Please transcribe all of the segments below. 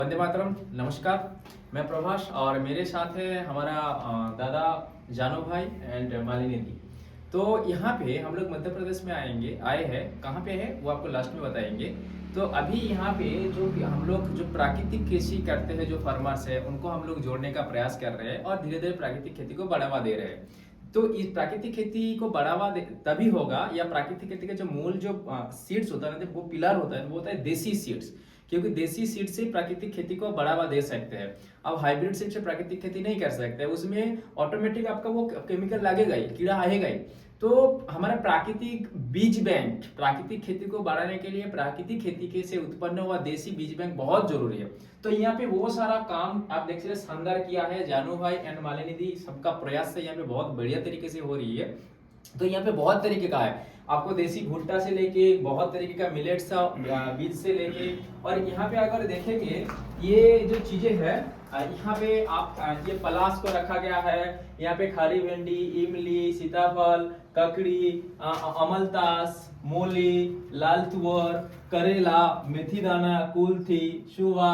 वंदे मातरम। नमस्कार, मैं प्रभाष और मेरे साथ है हमारा दादा जानू भाई एंड मालिनी दी। तो यहाँ पे हम लोग मध्य प्रदेश में आए हैं। कहाँ पे है वो आपको लास्ट में बताएंगे। तो अभी यहाँ पे जो हम लोग जो प्राकृतिक कृषि करते हैं, जो फार्मर्स है, उनको हम लोग जोड़ने का प्रयास कर रहे हैं और धीरे धीरे प्राकृतिक खेती को बढ़ावा दे रहे हैं। तो इस प्राकृतिक खेती को तभी होगा, या प्राकृतिक खेती का जो मूल जो सीड्स होता है, वो पिलर होता है, वो होता है देसी सीड्स। क्योंकि देसी सीड से प्राकृतिक खेती को बढ़ावा दे सकते हैं। अब हाइब्रिड सीड से प्राकृतिक खेती नहीं कर सकते, उसमें ऑटोमेटिक आपका वो केमिकल लगेगा ही, कीड़ा आएगा ही। तो हमारा प्राकृतिक बीज बैंक, प्राकृतिक खेती को बढ़ाने के लिए प्राकृतिक खेती के से उत्पन्न हुआ देसी बीज बैंक बहुत जरूरी है। तो यहाँ पे वो सारा काम आप देख सकते शानदार किया है जानू भाई एंड मालिनी दी, सबका प्रयास से यहाँ पे बहुत बढ़िया तरीके से हो रही है। तो यहाँ पे बहुत तरीके का है, आपको देसी भुट्टा से लेके बहुत तरीके का मिलेट्स बीज से लेके, और यहाँ पे अगर देखेंगे ये जो चीजें है, यहाँ पे आप ये पलाश को रखा गया है। यहाँ पे खारी भिंडी, इमली, सीताफल, ककड़ी, अमलतास, मूली, लाल तुअर, करेला, मेथी दाना, कुल्थी, सुवा,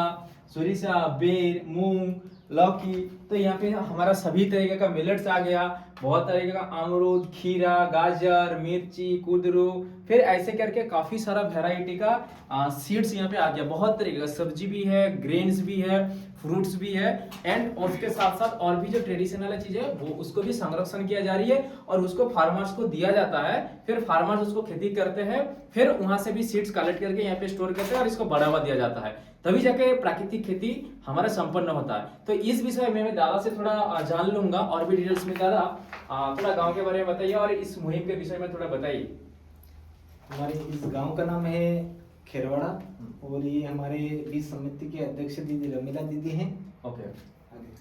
सुरिसा, बेर, मूंग, लौकी। तो यहाँ पे हमारा सभी तरीके का मिलेट्स आ गया, बहुत तरीके का अमरूद, खीरा, गाजर, मिर्ची, कुदरू, फिर ऐसे करके काफी सारा वैरायटी का सीड्स यहाँ पे आ गया। बहुत तरीके का सब्जी भी है, ग्रेन्स भी है, फ्रूट्स भी है, एंड उसके साथ साथ और भी जो ट्रेडिशनल चीज है वो उसको भी संरक्षण किया जा रही है और उसको फार्मर्स को दिया जाता है। फिर फार्मर्स उसको खेती करते हैं, फिर वहां से भी सीड्स कलेक्ट करके यहाँ पे स्टोर करते हैं और इसको बढ़ावा दिया जाता है, तभी जाके प्राकृतिक खेती हमारा संपन्न होता है। तो इस विषय में मैं दादा से थोड़ा जान लूंगा और भी डिटेल्स में। दादा थोड़ा गांव के बारे में बताइए और इस मुहिम के विषय में थोड़ा बताइए। हमारे इस गांव का नाम है खेरवाड़ा और ये हमारे बीज समिति के अध्यक्ष दीदी रमीला दीदी हैं। ओके,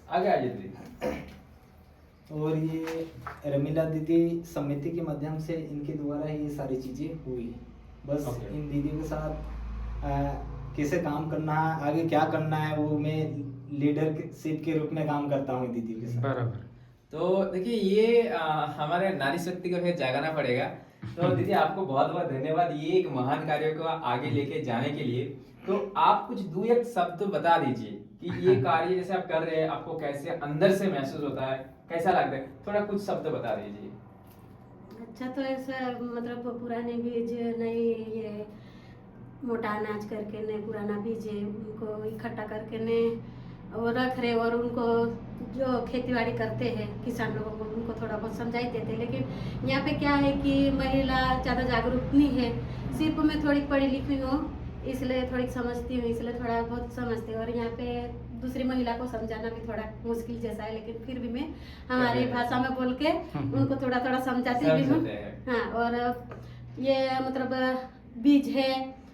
आगे आइए दीदी। और ये रमीला दीदी समिति के माध्यम से इनके द्वारा ये सारी चीजें हुई। बस इन दीदी के साथ कैसे काम करना है, आगे क्या करना है, वो मैं लीडरशिप के रूप में काम करता हूँ दीदी के साथ। बराबर। तो देखिए ये हमारे नारी शक्ति को फिर जागाना पड़ेगा। तो दीदी आपको बहुत बहुत धन्यवाद ये एक महान कार्य को आगे लेके जाने के लिए। तो आप कुछ दो एक शब्द बता दीजिए कि ये कार्य जैसे आप कर रहे हैं, आपको कैसे अंदर से महसूस होता है, कैसा लगता है, थोड़ा कुछ शब्द बता दीजिए। अच्छा, तो ऐसा मतलब पुराने बीज नई ये मोटा अनाज करके ने पुराना बीज उनको इकट्ठा करके ने और रख रहे, और उनको जो खेती बाड़ी करते हैं किसान लोगों को उनको थोड़ा बहुत समझाई देते। लेकिन यहाँ पे क्या है कि महिला ज़्यादा जागरूक नहीं है, सिर्फ मैं थोड़ी पढ़ी लिखी हूँ इसलिए थोड़ी समझती हूँ, इसलिए थोड़ा बहुत समझती हूँ। और यहाँ पे दूसरी महिला को समझाना भी थोड़ा मुश्किल जैसा है, लेकिन फिर भी मैं हमारी भाषा में बोल के उनको थोड़ा थोड़ा समझाती भी हूँ। हाँ, और ये मतलब बीज है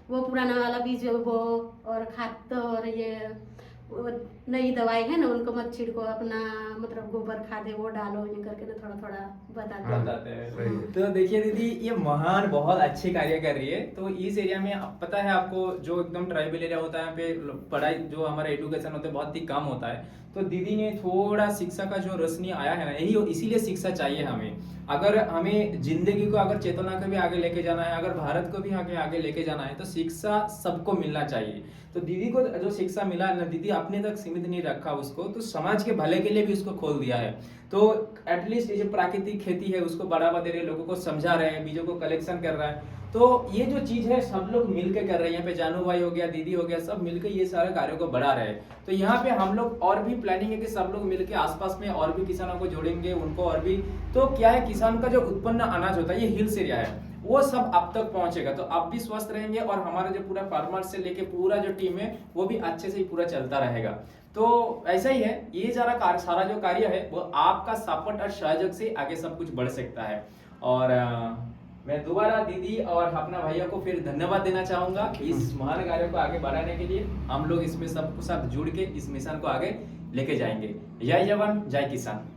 वो पुराना वाला बीज वो, और खाद और ये नई दवाई है ना उनको मत छिड़को, अपना मतलब गोबर खाद है वो डालो, ये करके ना थोड़ा थोड़ा बताते हैं। तो देखिए दीदी ये महान बहुत अच्छे कार्य कर रही है। तो इस एरिया में पता है आपको जो एकदम ट्राइबल एरिया होता है, यहाँ पे पढ़ाई जो हमारा एजुकेशन होता है बहुत ही कम होता है। तो दीदी ने थोड़ा शिक्षा का जो रोशनी आया है ना, यही इसीलिए शिक्षा चाहिए हमें। अगर हमें जिंदगी को अगर चेतना को भी आगे लेके जाना है, अगर भारत को भी आगे लेके जाना है, तो शिक्षा सबको मिलना चाहिए। तो दीदी को जो शिक्षा मिला है ना, दीदी अपने तक सीमित नहीं रखा उसको, तो समाज के भले के लिए भी उसको खोल दिया है। तो एटलीस्ट ये जो प्राकृतिक खेती है उसको बढ़ावा दे रहे हैं, लोगों को समझा रहे हैं, बीजों को कलेक्शन कर रहा है। तो ये जो चीज है सब लोग मिलकर कर रहे हैं। यहाँ पे जानू भाई हो गया, दीदी हो गया, सब मिलकर ये सारे कार्यों को बढ़ा रहे हैं। तो यहाँ पे हम लोग और भी प्लानिंग है कि सब लोग मिलकर आसपास में और भी किसानों को जोड़ेंगे, उनको और भी। तो क्या है, किसान का जो उत्पन्न अनाज होता है ये हिल्स एरिया है, वो सब आप तक पहुंचेगा, तो आप भी स्वस्थ रहेंगे और हमारा जो पूरा फार्मर से लेके पूरा जो टीम है वो भी अच्छे से ही पूरा चलता रहेगा। तो ऐसा ही है, ये सारा जो कार्य है वो आपका सपोर्ट और सहयोग से आगे सब कुछ बढ़ सकता है। और मैं दोबारा दीदी और अपना भैया को फिर धन्यवाद देना चाहूंगा इस महान कार्य को आगे बढ़ाने के लिए। हम लोग इसमें सब जुड़ के इस मिशन को आगे लेके जाएंगे। जय जवान, जय किसान।